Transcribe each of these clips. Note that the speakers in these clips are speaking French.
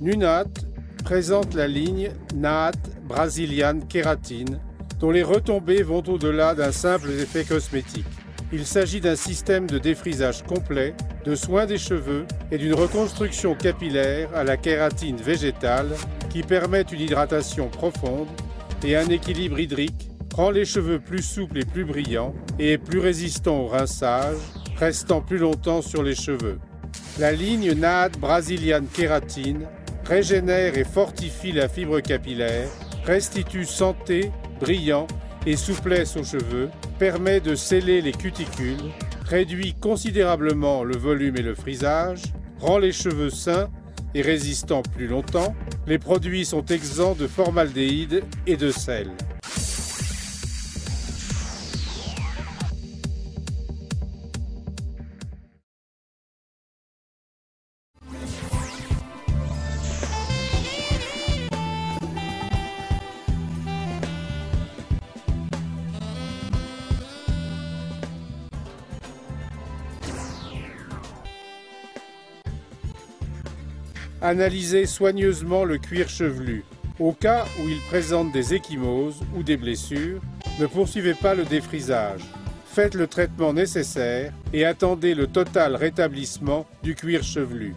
Nunat présente la ligne Naat Brazilian Kératine, dont les retombées vont au-delà d'un simple effet cosmétique. Il s'agit d'un système de défrisage complet, de soins des cheveux et d'une reconstruction capillaire à la kératine végétale qui permet une hydratation profonde et un équilibre hydrique, rend les cheveux plus souples et plus brillants et est plus résistant au rinçage, restant plus longtemps sur les cheveux. La ligne Naat Brazilian Kératine régénère et fortifie la fibre capillaire, restitue santé, brillant et souplesse aux cheveux, permet de sceller les cuticules, réduit considérablement le volume et le frisage, rend les cheveux sains et résistants plus longtemps. Les produits sont exempts de formaldéhyde et de sel. Analysez soigneusement le cuir chevelu. Au cas où il présente des ecchymoses ou des blessures, ne poursuivez pas le défrisage. Faites le traitement nécessaire et attendez le total rétablissement du cuir chevelu.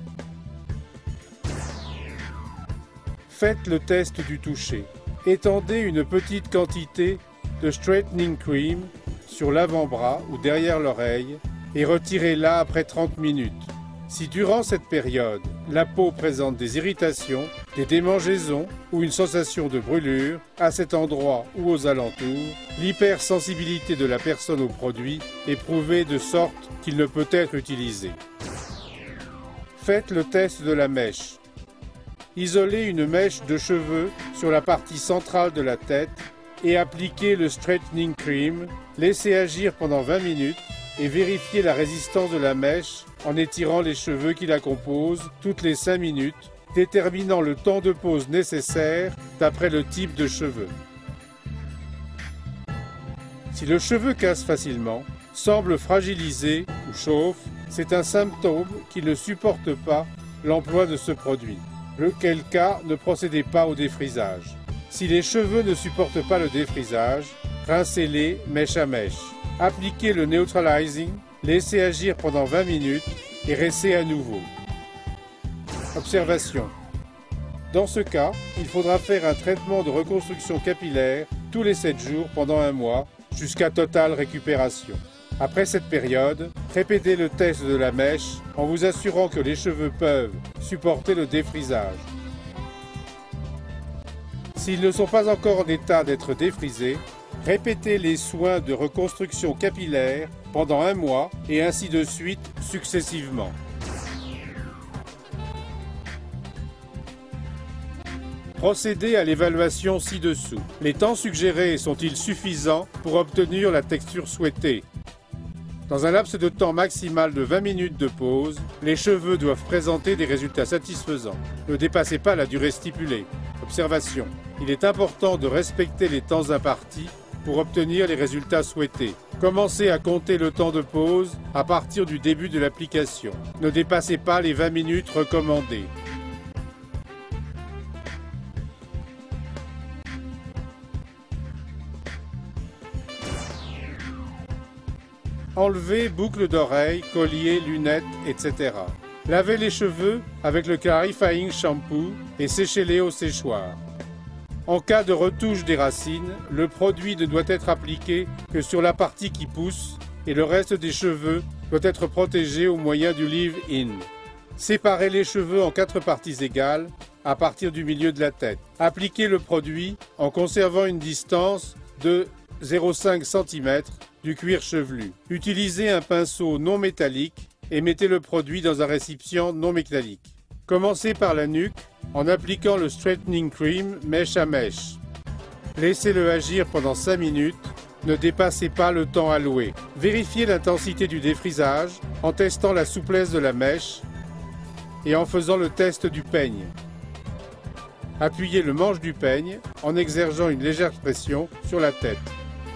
Faites le test du toucher. Étendez une petite quantité de straightening cream sur l'avant-bras ou derrière l'oreille et retirez-la après 30 minutes. Si durant cette période, la peau présente des irritations, des démangeaisons ou une sensation de brûlure à cet endroit ou aux alentours, l'hypersensibilité de la personne au produit est prouvée de sorte qu'il ne peut être utilisé. Faites le test de la mèche. Isolez une mèche de cheveux sur la partie centrale de la tête et appliquez le straightening cream. Laissez agir pendant 20 minutes et vérifiez la résistance de la mèche en étirant les cheveux qui la composent toutes les 5 minutes, déterminant le temps de pause nécessaire d'après le type de cheveux. Si le cheveu casse facilement, semble fragilisé ou chauffe, c'est un symptôme qui ne supporte pas l'emploi de ce produit, lequel cas ne procédez pas au défrisage. Si les cheveux ne supportent pas le défrisage, rincez-les mèche à mèche. Appliquez le neutralizing, laissez agir pendant 20 minutes et rincez à nouveau. Observation. Dans ce cas, il faudra faire un traitement de reconstruction capillaire tous les 7 jours pendant un mois jusqu'à totale récupération. Après cette période, répétez le test de la mèche en vous assurant que les cheveux peuvent supporter le défrisage. S'ils ne sont pas encore en état d'être défrisés, répétez les soins de reconstruction capillaire pendant un mois et ainsi de suite successivement. Procédez à l'évaluation ci-dessous. Les temps suggérés sont-ils suffisants pour obtenir la texture souhaitée? Dans un laps de temps maximal de 20 minutes de pause, les cheveux doivent présenter des résultats satisfaisants. Ne dépassez pas la durée stipulée. Observation. Il est important de respecter les temps impartis pour obtenir les résultats souhaités. Commencez à compter le temps de pause à partir du début de l'application. Ne dépassez pas les 20 minutes recommandées. Enlevez boucles d'oreilles, colliers, lunettes, etc. Lavez les cheveux avec le Clarifying Shampoo et séchez-les au séchoir. En cas de retouche des racines, le produit ne doit être appliqué que sur la partie qui pousse et le reste des cheveux doit être protégé au moyen du leave-in. Séparez les cheveux en 4 parties égales à partir du milieu de la tête. Appliquez le produit en conservant une distance de 0,5 cm du cuir chevelu. Utilisez un pinceau non métallique et mettez le produit dans un récipient non métallique. Commencez par la nuque en appliquant le straightening cream mèche à mèche. Laissez-le agir pendant 5 minutes. Ne dépassez pas le temps alloué. Vérifiez l'intensité du défrisage en testant la souplesse de la mèche et en faisant le test du peigne. Appuyez le manche du peigne en exerçant une légère pression sur la tête.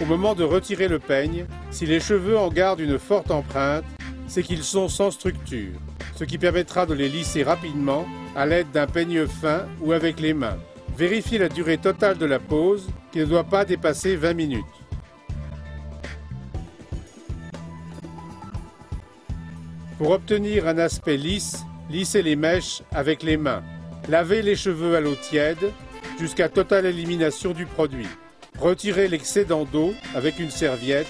Au moment de retirer le peigne, si les cheveux en gardent une forte empreinte, c'est qu'ils sont sans structure. ce qui permettra de les lisser rapidement à l'aide d'un peigne fin ou avec les mains. Vérifiez la durée totale de la pose qui ne doit pas dépasser 20 minutes. Pour obtenir un aspect lisse, lissez les mèches avec les mains. Lavez les cheveux à l'eau tiède jusqu'à totale élimination du produit. Retirez l'excédent d'eau avec une serviette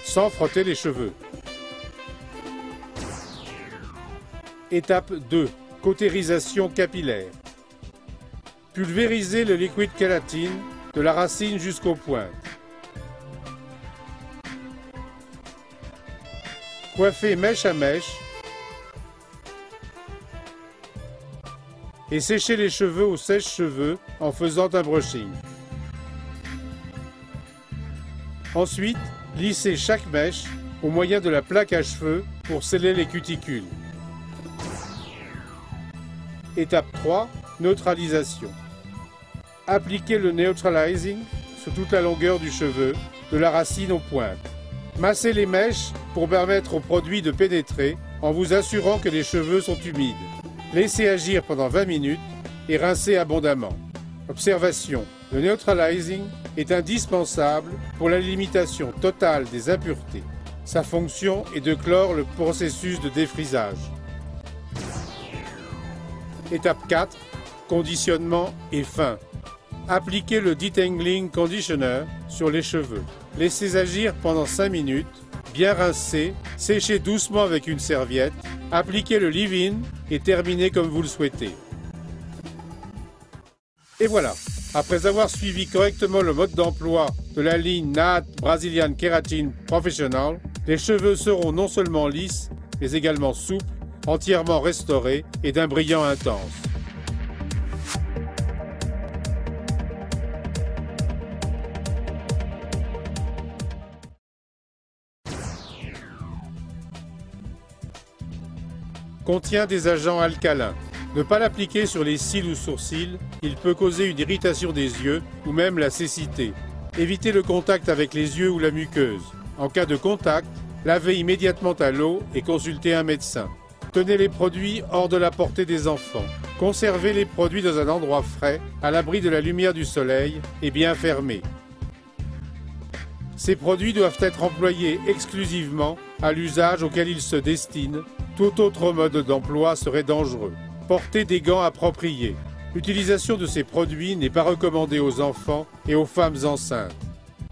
sans frotter les cheveux. Étape 2. Cautérisation capillaire. Pulvérisez le liquide kératine de la racine jusqu'aux pointes. Coiffez mèche à mèche et séchez les cheveux au sèche-cheveux en faisant un brushing. Ensuite, lissez chaque mèche au moyen de la plaque à cheveux pour sceller les cuticules. Étape 3. Neutralisation. Appliquez le neutralizing sur toute la longueur du cheveu, de la racine aux pointes. Massez les mèches pour permettre au produit de pénétrer en vous assurant que les cheveux sont humides. Laissez agir pendant 20 minutes et rincez abondamment. Observation. Le neutralizing est indispensable pour la limitation totale des impuretés. Sa fonction est de clore le processus de défrisage. Étape 4. Conditionnement et fin. Appliquez le Detangling Conditioner sur les cheveux. Laissez agir pendant 5 minutes, bien rincer, séchez doucement avec une serviette, appliquez le leave-in et terminez comme vous le souhaitez. Et voilà, après avoir suivi correctement le mode d'emploi de la ligne Nahat Brazilian Keratin Professional, les cheveux seront non seulement lisses, mais également souples, entièrement restaurés et d'un brillant intense. Contient des agents alcalins. Ne pas l'appliquer sur les cils ou sourcils, il peut causer une irritation des yeux ou même la cécité. Évitez le contact avec les yeux ou la muqueuse. En cas de contact, lavez immédiatement à l'eau et consultez un médecin. Tenez les produits hors de la portée des enfants. Conservez les produits dans un endroit frais, à l'abri de la lumière du soleil et bien fermé. Ces produits doivent être employés exclusivement à l'usage auquel ils se destinent. Tout autre mode d'emploi serait dangereux. Portez des gants appropriés. L'utilisation de ces produits n'est pas recommandée aux enfants et aux femmes enceintes.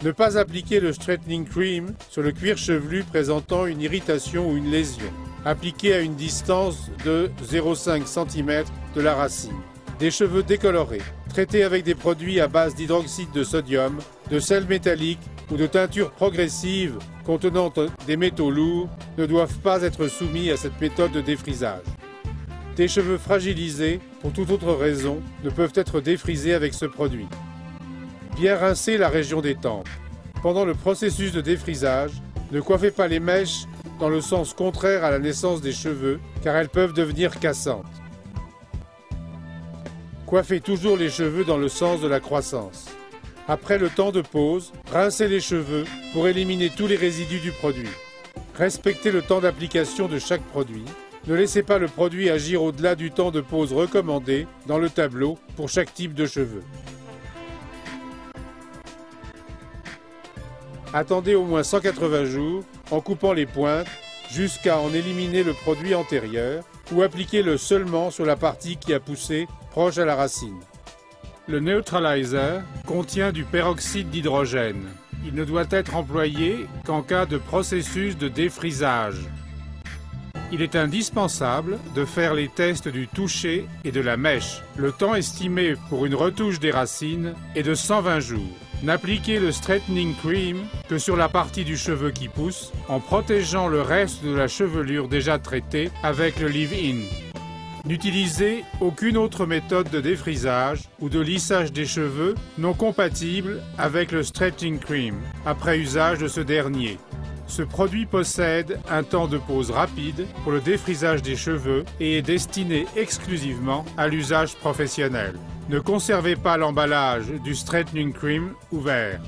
Ne pas appliquer le straightening cream sur le cuir chevelu présentant une irritation ou une lésion. Appliqué à une distance de 0,5 cm de la racine. Des cheveux décolorés, traités avec des produits à base d'hydroxyde de sodium, de sel métallique ou de teinture progressive contenant des métaux lourds ne doivent pas être soumis à cette méthode de défrisage. Des cheveux fragilisés, pour toute autre raison, ne peuvent être défrisés avec ce produit. Bien rincer la région des tempes. Pendant le processus de défrisage, ne coiffez pas les mèches dans le sens contraire à la naissance des cheveux, car elles peuvent devenir cassantes. Coiffez toujours les cheveux dans le sens de la croissance. Après le temps de pose, rincez les cheveux pour éliminer tous les résidus du produit. Respectez le temps d'application de chaque produit. Ne laissez pas le produit agir au-delà du temps de pose recommandé dans le tableau pour chaque type de cheveux. Attendez au moins 180 jours en coupant les pointes jusqu'à en éliminer le produit antérieur ou appliquez-le seulement sur la partie qui a poussé proche à la racine. Le neutralizer contient du peroxyde d'hydrogène. Il ne doit être employé qu'en cas de processus de défrisage. Il est indispensable de faire les tests du toucher et de la mèche. Le temps estimé pour une retouche des racines est de 120 jours. N'appliquez le straightening cream que sur la partie du cheveu qui pousse, en protégeant le reste de la chevelure déjà traitée avec le leave-in. N'utilisez aucune autre méthode de défrisage ou de lissage des cheveux non compatible avec le straightening cream, après usage de ce dernier. Ce produit possède un temps de pose rapide pour le défrisage des cheveux et est destiné exclusivement à l'usage professionnel. Ne conservez pas l'emballage du straightening cream ouvert.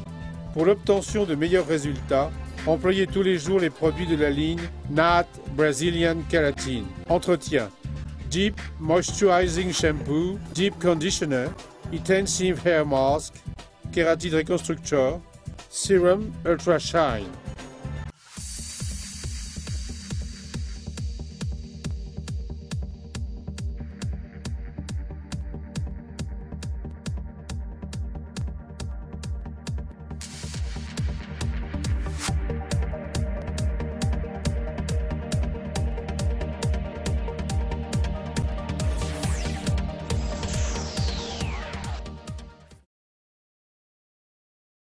Pour l'obtention de meilleurs résultats, Employez tous les jours les produits de la ligne Nat Brazilian Keratin. Entretien. Deep Moisturizing Shampoo, Deep Conditioner, Intensive Hair Mask, Keratin Reconstructor, Serum Ultra Shine.